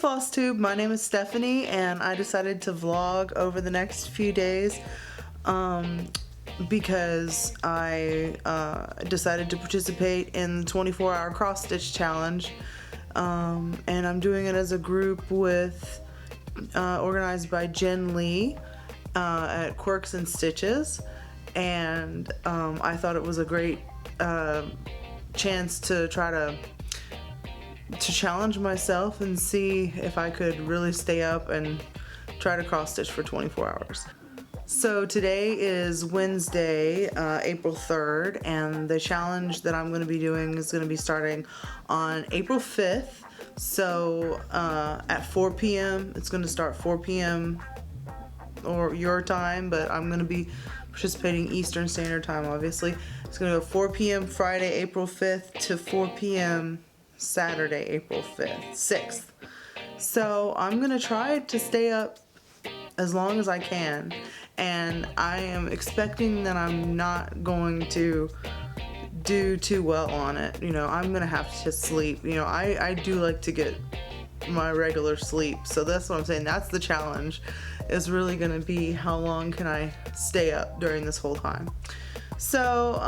FlossTube, my name is Stephanie and I decided to vlog over the next few days because I decided to participate in the 24-hour cross stitch challenge, and I'm doing it as a group with organized by Jen Lee at Quirks and Stitches, and I thought it was a great chance to try to challenge myself and see if I could really stay up and try to cross stitch for 24 hours. So today is Wednesday, April 3rd, and the challenge that I'm going to be doing is going to be starting on April 5th. So at 4 p.m. It's going to start 4 p.m. or your time, but I'm going to be participating Eastern Standard Time, obviously. It's going to go 4 p.m. Friday, April 5th to 4 p.m. Saturday, April 6th. So I'm gonna try to stay up as long as I can, and I am expecting that I'm not going to do too well on it. You know, I'm gonna have to sleep. You know, I do like to get my regular sleep, so that's what I'm saying. That's the challenge, is really gonna be how long can I stay up during this whole time. So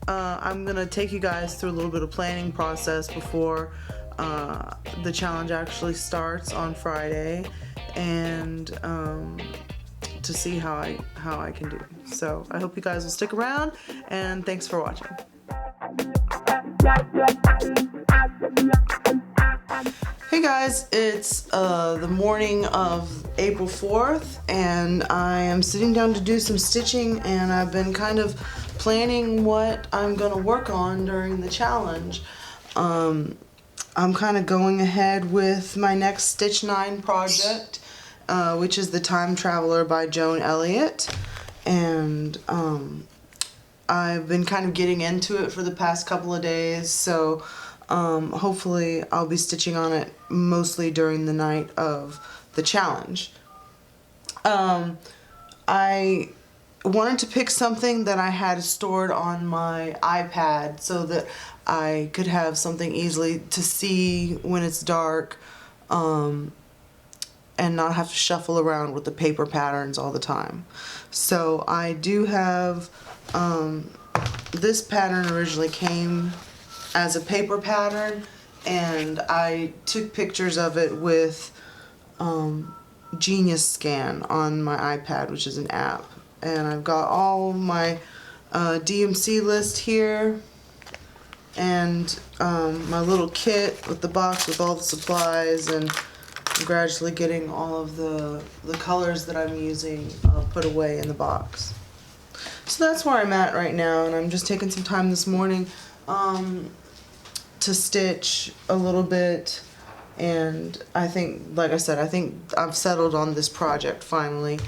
I'm gonna take you guys through a little bit of planning process before the challenge actually starts on Friday, and to see how I can do. So I hope you guys will stick around, and thanks for watching. Hey guys, it's the morning of April 4th, and I am sitting down to do some stitching, and I've been kind of planning what I'm gonna work on during the challenge. I'm kind of going ahead with my next Stitch 9 project, which is The Time Traveler by Joan Elliott, and I've been kind of getting into it for the past couple of days, so hopefully I'll be stitching on it mostly during the night of the challenge. I wanted to pick something that I had stored on my iPad so that I could have something easily to see when it's dark, and not have to shuffle around with the paper patterns all the time. So I do have, this pattern originally came as a paper pattern, and I took pictures of it with Genius Scan on my iPad, which is an app. And I've got all my DMC list here, and my little kit with the box with all the supplies, and I'm gradually getting all of the colors that I'm using put away in the box. So that's where I'm at right now, and I'm just taking some time this morning to stitch a little bit, and I think, like I said, I think I've settled on this project finally.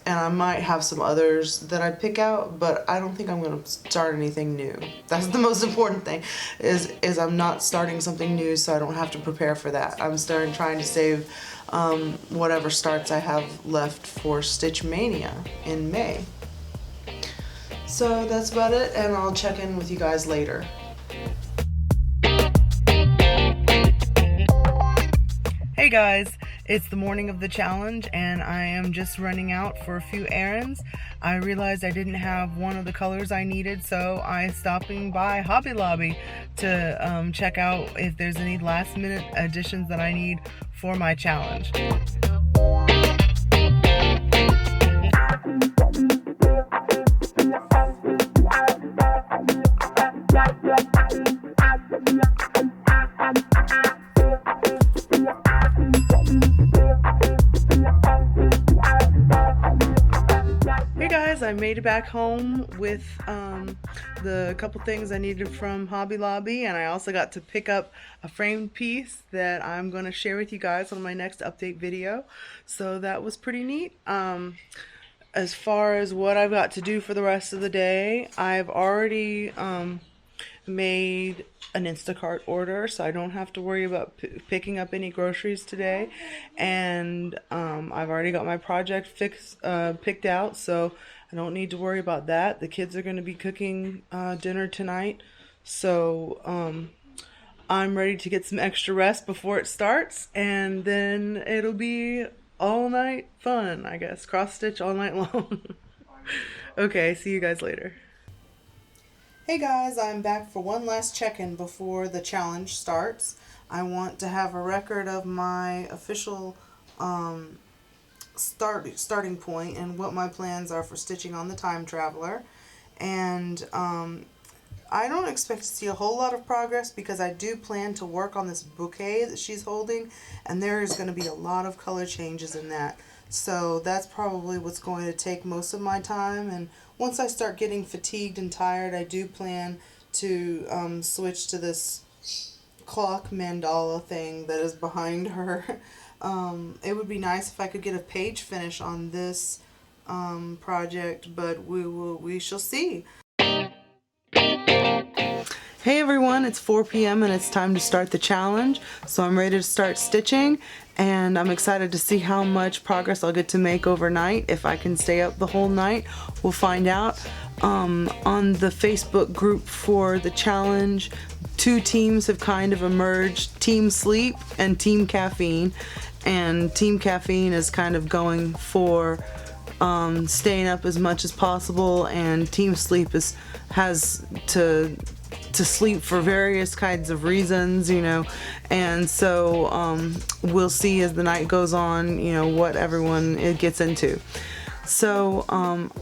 And I might have some others that I pick out, but I don't think I'm going to start anything new. That's the most important thing, is I'm not starting something new, so I don't have to prepare for that. I'm trying to save whatever starts I have left for Stitch Mania in May. So that's about it, and I'll check in with you guys later. Hey guys, it's the morning of the challenge, and I am just running out for a few errands. I realized I didn't have one of the colors I needed, so I stopping by Hobby Lobby to check out if there's any last minute additions that I need for my challenge. I made it back home with the couple things I needed from Hobby Lobby, and I also got to pick up a framed piece that I'm going to share with you guys on my next update video. So that was pretty neat. As far as what I've got to do for the rest of the day, I've already made an Instacart order, so I don't have to worry about picking up any groceries today, and I've already got my project picked out, so I don't need to worry about that. The kids are going to be cooking dinner tonight, so I'm ready to get some extra rest before it starts, and then it'll be all night fun, I guess. Cross stitch all night long. Okay, see you guys later. Hey guys, I'm back for one last check-in before the challenge starts. I want to have a record of my official starting point and what my plans are for stitching on the Time Traveler. And I don't expect to see a whole lot of progress because I do plan to work on this bouquet that she's holding, and there is going to be a lot of color changes in that. So that's probably what's going to take most of my time, and once I start getting fatigued and tired, I do plan to switch to this clock mandala thing that is behind her. It would be nice if I could get a page finish on this project, but we shall see. Hey everyone, it's 4 p.m. and it's time to start the challenge. So I'm ready to start stitching, and I'm excited to see how much progress I'll get to make overnight. If I can stay up the whole night, we'll find out. On the Facebook group for the challenge, two teams have kind of emerged, Team Sleep and Team Caffeine. And Team Caffeine is kind of going for staying up as much as possible, and Team Sleep has to sleep for various kinds of reasons, you know, and so we'll see as the night goes on, you know, what everyone gets into. So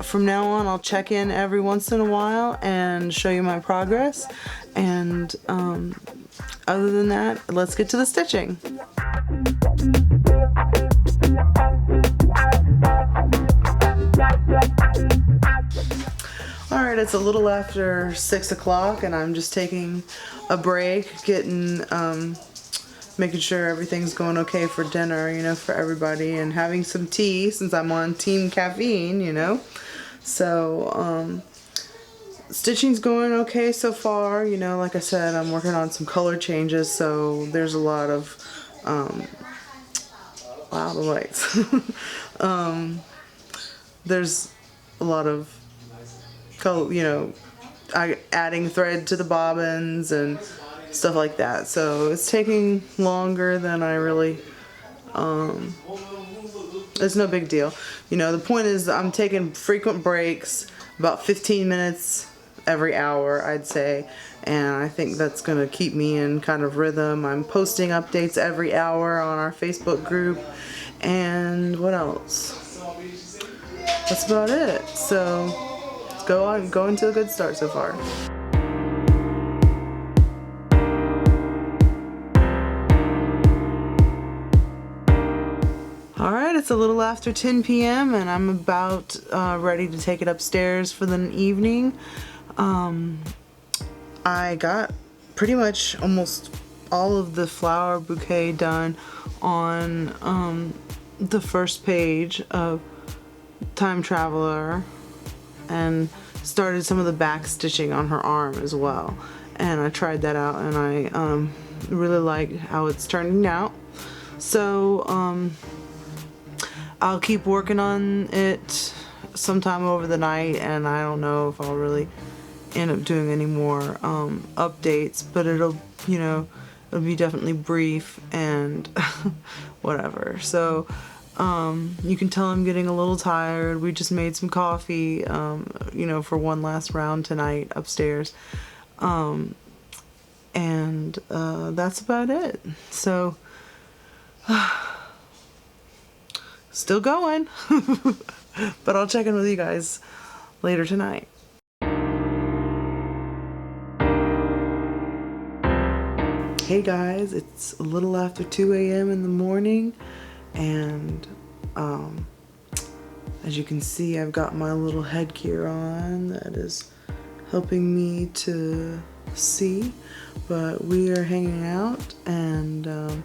from now on, I'll check in every once in a while and show you my progress, and other than that, let's get to the stitching. Alright, it's a little after 6 o'clock and I'm just taking a break, making sure everything's going okay for dinner, you know, for everybody, and having some tea since I'm on Team Caffeine, you know. So, stitching's going okay so far, you know, like I said, I'm working on some color changes, so there's a lot of, wow, the lights. There's a lot of you know, adding thread to the bobbins and stuff like that. So it's taking longer than I really, it's no big deal. You know, the point is I'm taking frequent breaks, about 15 minutes every hour, I'd say. And I think that's going to keep me in kind of rhythm. I'm posting updates every hour on our Facebook group. And what else? That's about it. So going to a good start so far. Alright, it's a little after 10 p.m. and I'm about ready to take it upstairs for the evening. I got pretty much almost all of the flower bouquet done on the first page of Time Traveler, and started some of the back stitching on her arm as well, and I tried that out and I really like how it's turning out. So I'll keep working on it sometime over the night, and I don't know if I'll really end up doing any more updates, but it'll, you know, it'll be definitely brief and whatever. So you can tell I'm getting a little tired. We just made some coffee, you know, for one last round tonight upstairs. And that's about it. So, still going. But I'll check in with you guys later tonight. Hey guys, it's a little after 2 a.m. in the morning. And as you can see, I've got my little headgear on that is helping me to see, but we are hanging out and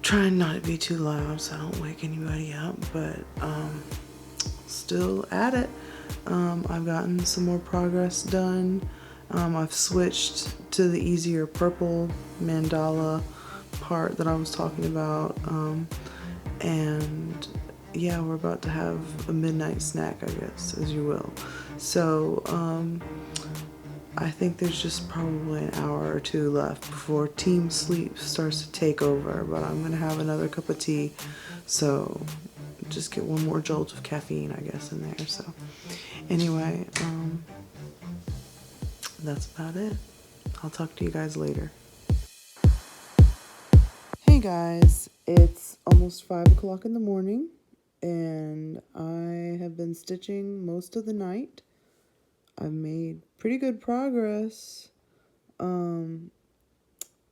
trying not to be too loud so I don't wake anybody up, but still at it. I've gotten some more progress done. I've switched to the easier purple mandala part that I was talking about, and yeah, we're about to have a midnight snack, I guess, as you will. So I think there's just probably an hour or two left before team sleep starts to take over, but I'm gonna have another cup of tea, so just get one more jolt of caffeine, I guess, in there. So anyway, that's about it. I'll talk to you guys later. Hey guys, it's almost 5 o'clock in the morning, and I have been stitching most of the night. I've made pretty good progress on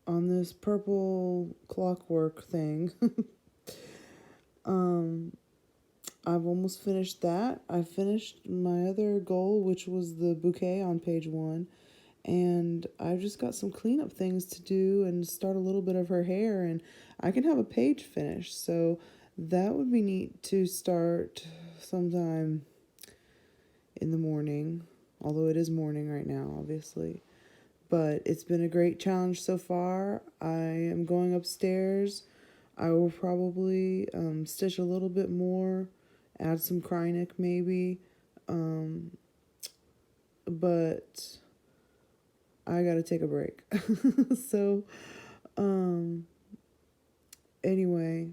this purple clockwork thing. I've almost finished that. I finished my other goal, which was the bouquet on page 1, and I've just got some cleanup things to do and start a little bit of her hair, and I can have a page finished, so that would be neat to start sometime in the morning. Although it is morning right now, obviously. But it's been a great challenge so far. I am going upstairs. I will probably stitch a little bit more, add some Krynic maybe. But I gotta take a break. So, anyway,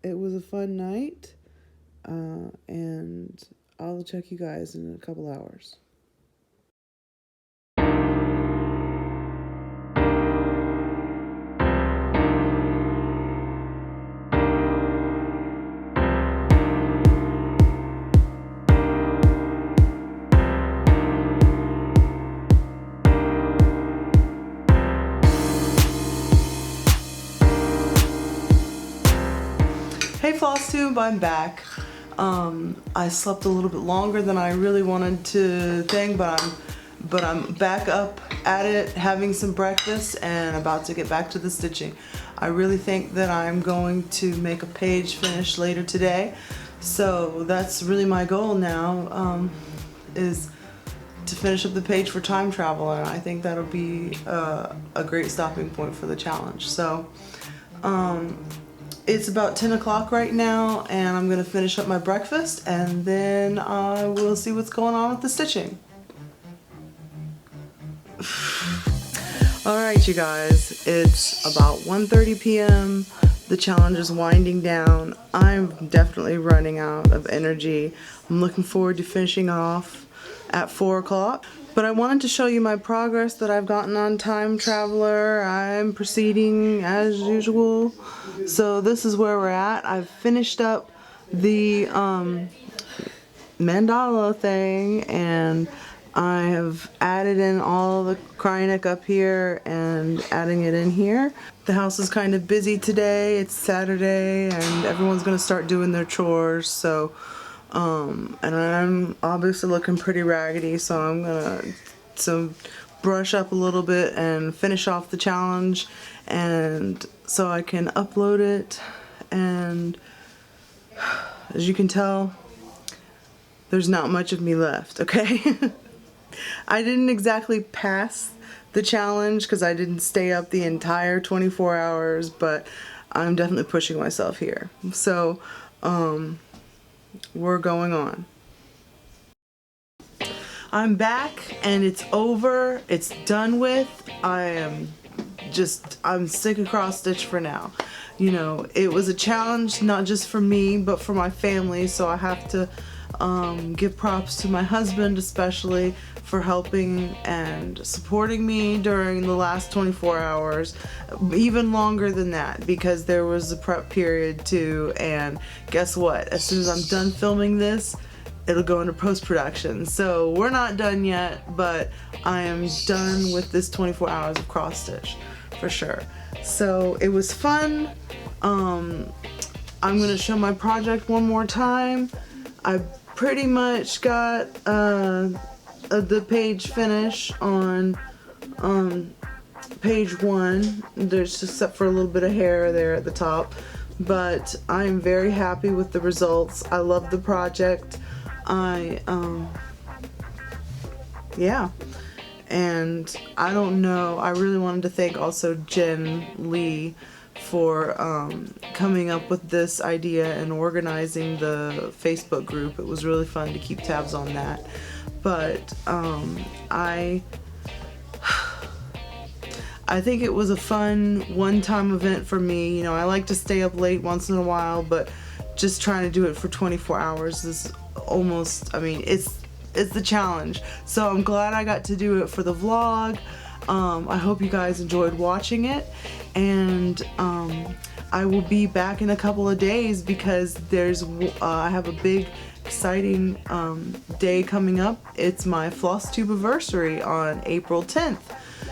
it was a fun night. And I'll check you guys in a couple hours. Hey FlossTube, I'm back. I slept a little bit longer than I really wanted to think, but I'm back up at it, having some breakfast, and about to get back to the stitching. I really think that I'm going to make a page finish later today, so that's really my goal now, is to finish up the page for time travel, and I think that'll be a great stopping point for the challenge. So it's about 10 o'clock right now, and I'm gonna finish up my breakfast, and then I will see what's going on with the stitching. Alright you guys, it's about 1:30 p.m. The challenge is winding down. I'm definitely running out of energy. I'm looking forward to finishing off at 4 o'clock. But I wanted to show you my progress that I've gotten on Time Traveler. I'm proceeding as usual. So this is where we're at. I've finished up the mandala thing, and I have added in all the Krynic up here and adding it in here. The house is kind of busy today. It's Saturday and everyone's gonna start doing their chores, so and I'm obviously looking pretty raggedy, so I'm gonna brush up a little bit and finish off the challenge, and so I can upload it. And as you can tell, there's not much of me left, okay? I didn't exactly pass the challenge because I didn't stay up the entire 24 hours, but I'm definitely pushing myself here. So, we're going on. I'm back and it's over. It's done with. I'm sick of cross stitch for now. You know, it was a challenge not just for me but for my family, so I have to give props to my husband especially for helping and supporting me during the last 24 hours, even longer than that, because there was a prep period too. And guess what, as soon as I'm done filming this, it'll go into post-production. So we're not done yet, but I am done with this 24 hours of cross stitch for sure. So it was fun. I'm gonna show my project one more time. I pretty much got the page finish on page 1. There's just except for a little bit of hair there at the top, but I'm very happy with the results. I love the project. Yeah, and I don't know, I really wanted to thank also Jen Lee for coming up with this idea and organizing the Facebook group. It was really fun to keep tabs on that. But I I think it was a fun one-time event for me. You know, I like to stay up late once in a while, but just trying to do it for 24 hours is almost, I mean, it's the challenge. So I'm glad I got to do it for the vlog. I hope you guys enjoyed watching it, and I will be back in a couple of days because I have a big exciting day coming up. It's my FlossTube-iversary on April 10th.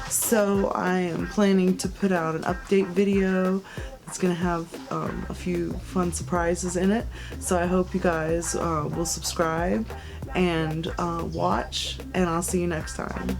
So I am planning to put out an update video. It's gonna have a few fun surprises in it. So I hope you guys will subscribe and watch, and I'll see you next time.